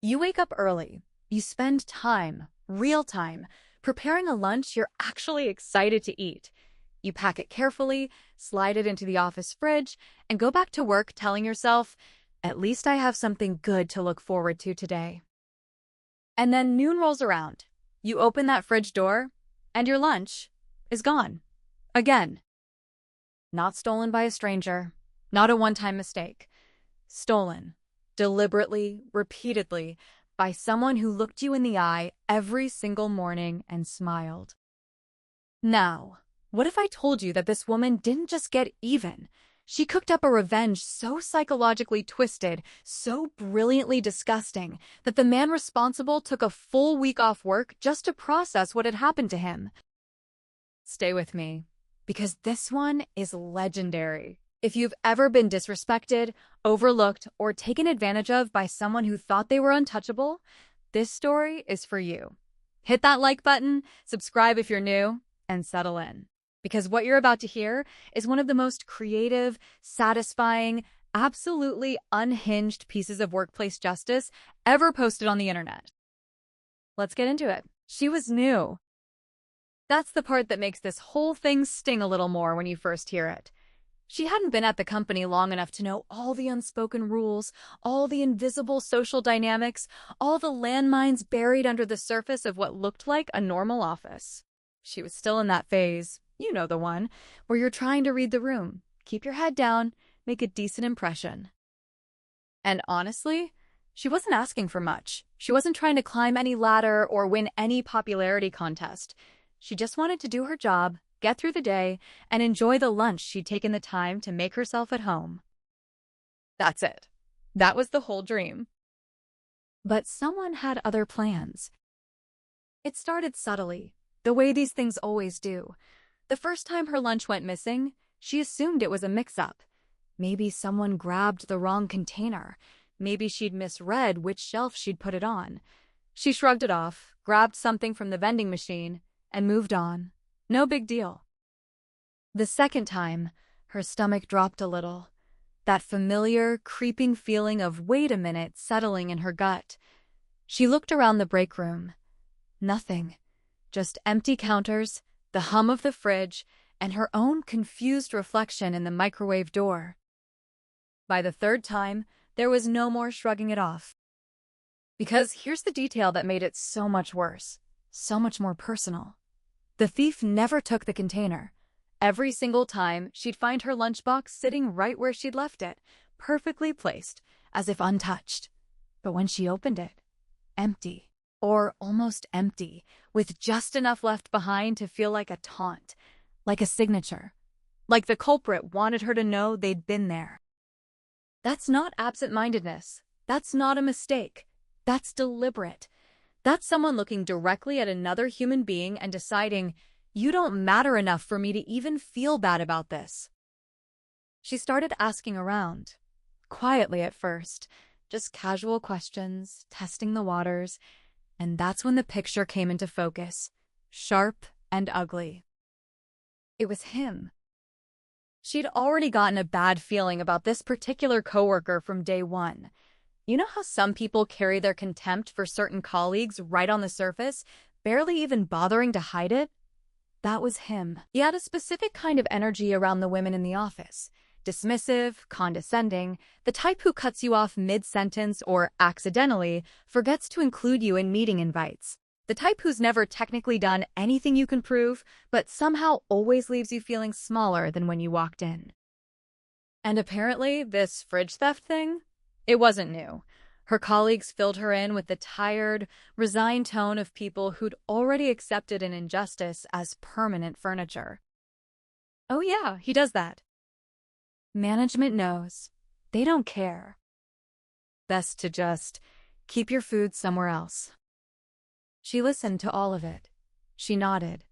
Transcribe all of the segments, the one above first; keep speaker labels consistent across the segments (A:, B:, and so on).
A: You wake up early. You spend time, real time, preparing a lunch you're actually excited to eat. You pack it carefully, slide it into the office fridge, and go back to work telling yourself, at least I have something good to look forward to today. And then noon rolls around. You open that fridge door, and your lunch is gone. Again. Not stolen by a stranger. Not a one-time mistake. Stolen. Deliberately, repeatedly, by someone who looked you in the eye every single morning and smiled. Now, what if I told you that this woman didn't just get even? She cooked up a revenge so psychologically twisted, so brilliantly disgusting, that the man responsible took a full week off work just to process what had happened to him. Stay with me, because this one is legendary. If you've ever been disrespected, overlooked, or taken advantage of by someone who thought they were untouchable, this story is for you. Hit that like button, subscribe if you're new, and settle in. Because what you're about to hear is one of the most creative, satisfying, absolutely unhinged pieces of workplace justice ever posted on the internet. Let's get into it. She was new. That's the part that makes this whole thing sting a little more when you first hear it. She hadn't been at the company long enough to know all the unspoken rules, all the invisible social dynamics, all the landmines buried under the surface of what looked like a normal office. She was still in that phase, you know the one, where you're trying to read the room, keep your head down, make a decent impression. And honestly, she wasn't asking for much. She wasn't trying to climb any ladder or win any popularity contest. She just wanted to do her job, get through the day, and enjoy the lunch she'd taken the time to make herself at home. That's it. That was the whole dream. But someone had other plans. It started subtly, the way these things always do. The first time her lunch went missing, she assumed it was a mix-up. Maybe someone grabbed the wrong container. Maybe she'd misread which shelf she'd put it on. She shrugged it off, grabbed something from the vending machine, and moved on. No big deal. The second time, her stomach dropped a little. That familiar, creeping feeling of wait a minute settling in her gut. She looked around the break room. Nothing. Just empty counters, the hum of the fridge, and her own confused reflection in the microwave door. By the third time, there was no more shrugging it off. Because here's the detail that made it so much worse, so much more personal. The thief never took the container. Every single time, she'd find her lunchbox sitting right where she'd left it, perfectly placed, as if untouched. But when she opened it, empty, or almost empty, with just enough left behind to feel like a taunt, like a signature, like the culprit wanted her to know they'd been there. That's not absent-mindedness. That's not a mistake. That's deliberate. That's someone looking directly at another human being and deciding, you don't matter enough for me to even feel bad about this. She started asking around, quietly at first, just casual questions, testing the waters, and that's when the picture came into focus, sharp and ugly. It was him. She'd already gotten a bad feeling about this particular coworker from day one. You know how some people carry their contempt for certain colleagues right on the surface, barely even bothering to hide it? That was him. He had a specific kind of energy around the women in the office. Dismissive, condescending, the type who cuts you off mid-sentence or accidentally forgets to include you in meeting invites. The type who's never technically done anything you can prove, but somehow always leaves you feeling smaller than when you walked in. And apparently, this fridge theft thing? It wasn't new. Her colleagues filled her in with the tired, resigned tone of people who'd already accepted an injustice as permanent furniture. Oh yeah, he does that. Management knows. They don't care. Best to just keep your food somewhere else. She listened to all of it. She nodded.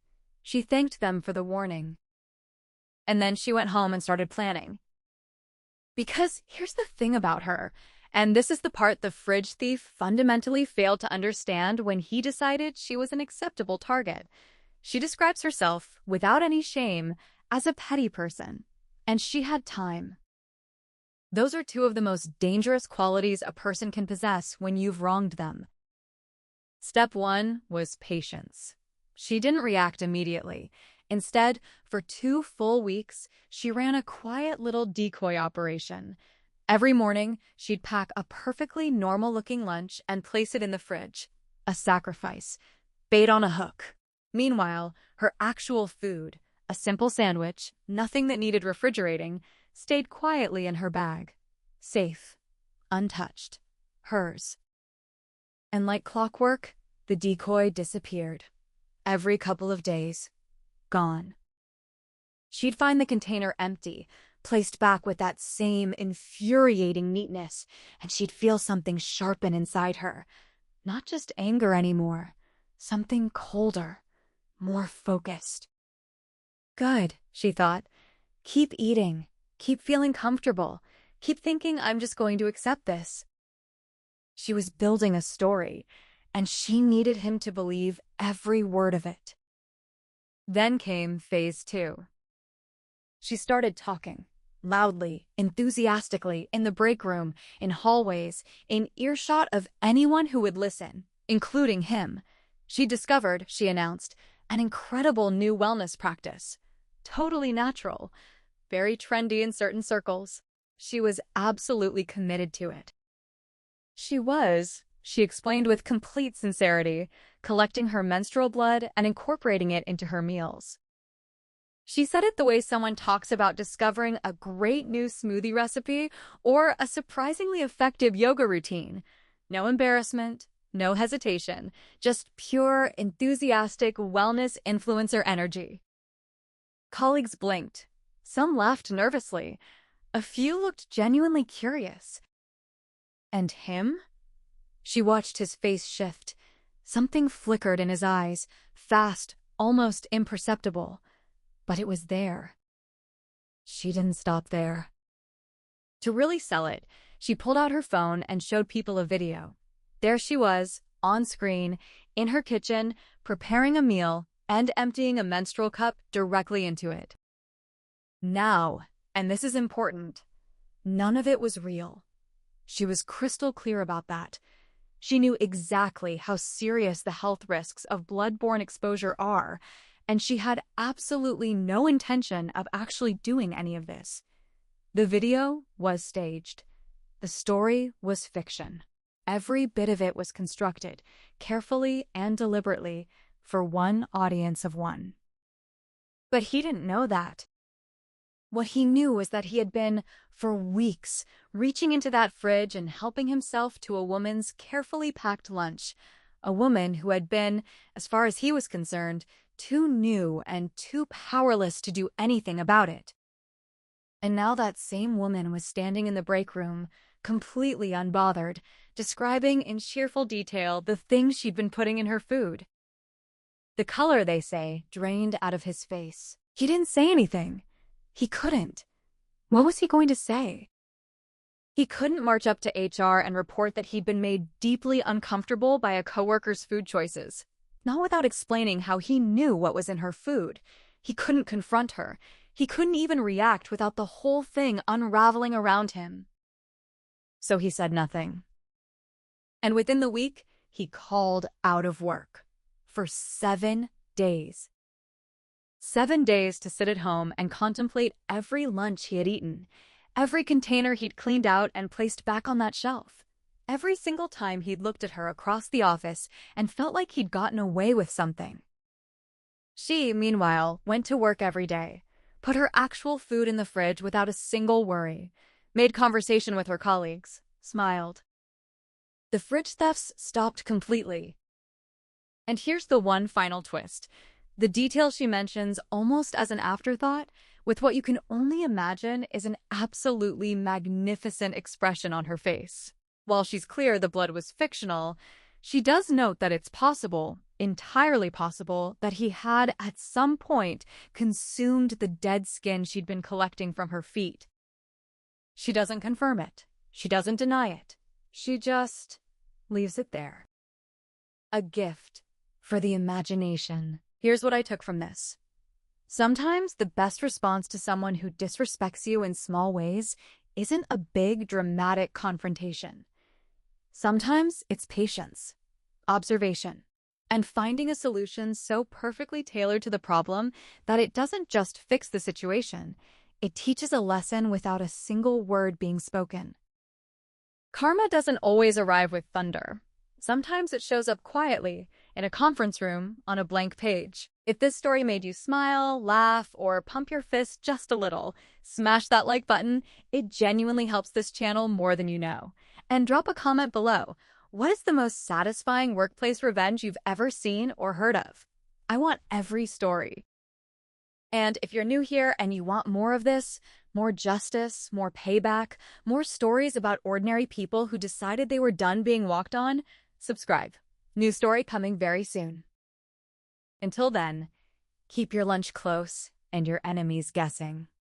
A: She thanked them for the warning. And then she went home and started planning. Because here's the thing about her, and this is the part the fridge thief fundamentally failed to understand when he decided she was an acceptable target. She describes herself, without any shame, as a petty person, and she had time. Those are two of the most dangerous qualities a person can possess when you've wronged them. Step 1 was patience. She didn't react immediately. Instead, for 2 full weeks, she ran a quiet little decoy operation. Every morning, she'd pack a perfectly normal-looking lunch and place it in the fridge. A sacrifice. Bait on a hook. Meanwhile, her actual food, a simple sandwich, nothing that needed refrigerating, stayed quietly in her bag. Safe. Untouched. Hers. And like clockwork, the decoy disappeared. Every couple of days. Gone. She'd find the container empty, placed back with that same infuriating neatness, and she'd feel something sharpen inside her. Not just anger anymore. Something colder. More focused. Good, she thought. Keep eating. Keep feeling comfortable. Keep thinking I'm just going to accept this. She was building a story, and she needed him to believe every word of it. Then came phase 2. She started talking, loudly, enthusiastically, in the break room, in hallways, in earshot of anyone who would listen, including him. She discovered, she announced, an incredible new wellness practice. Totally natural. Very trendy in certain circles. She was absolutely committed to it. She explained with complete sincerity, collecting her menstrual blood and incorporating it into her meals. She said it the way someone talks about discovering a great new smoothie recipe or a surprisingly effective yoga routine. No embarrassment, no hesitation, just pure, enthusiastic wellness influencer energy. Colleagues blinked. Some laughed nervously. A few looked genuinely curious. And him? She watched his face shift. Something flickered in his eyes, fast, almost imperceptible. But it was there. She didn't stop there. To really sell it, she pulled out her phone and showed people a video. There she was, on screen, in her kitchen, preparing a meal and emptying a menstrual cup directly into it. Now, and this is important, none of it was real. She was crystal clear about that. She knew exactly how serious the health risks of blood-borne exposure are, and she had absolutely no intention of actually doing any of this. The video was staged. The story was fiction. Every bit of it was constructed, carefully and deliberately, for one audience of one. But he didn't know that. What he knew was that he had been, for weeks, reaching into that fridge and helping himself to a woman's carefully packed lunch, a woman who had been, as far as he was concerned, too new and too powerless to do anything about it. And now that same woman was standing in the break room, completely unbothered, describing in cheerful detail the things she'd been putting in her food. The color, they say, drained out of his face. He didn't say anything. He couldn't. What was he going to say? He couldn't march up to HR and report that he'd been made deeply uncomfortable by a coworker's food choices. Not without explaining how he knew what was in her food. He couldn't confront her. He couldn't even react without the whole thing unraveling around him. So he said nothing. And within the week, he called out of work. For 7 days. 7 days to sit at home and contemplate every lunch he had eaten, every container he'd cleaned out and placed back on that shelf, every single time he'd looked at her across the office and felt like he'd gotten away with something. She, meanwhile, went to work every day, put her actual food in the fridge without a single worry, made conversation with her colleagues, smiled. The fridge thefts stopped completely. And here's the one final twist. The detail she mentions almost as an afterthought, with what you can only imagine is an absolutely magnificent expression on her face. While she's clear the blood was fictional, she does note that it's possible, entirely possible, that he had at some point consumed the dead skin she'd been collecting from her feet. She doesn't confirm it. She doesn't deny it. She just leaves it there. A gift for the imagination. Here's what I took from this. Sometimes the best response to someone who disrespects you in small ways isn't a big, dramatic confrontation. Sometimes it's patience, observation, and finding a solution so perfectly tailored to the problem that it doesn't just fix the situation, it teaches a lesson without a single word being spoken. Karma doesn't always arrive with thunder. Sometimes it shows up quietly, in a conference room, on a blank page. If this story made you smile, laugh, or pump your fist just a little, smash that like button. It genuinely helps this channel more than you know. And drop a comment below. What is the most satisfying workplace revenge you've ever seen or heard of? I want every story. And if you're new here and you want more of this, more justice, more payback, more stories about ordinary people who decided they were done being walked on, subscribe. New story coming very soon. Until then, keep your lunch close and your enemies guessing.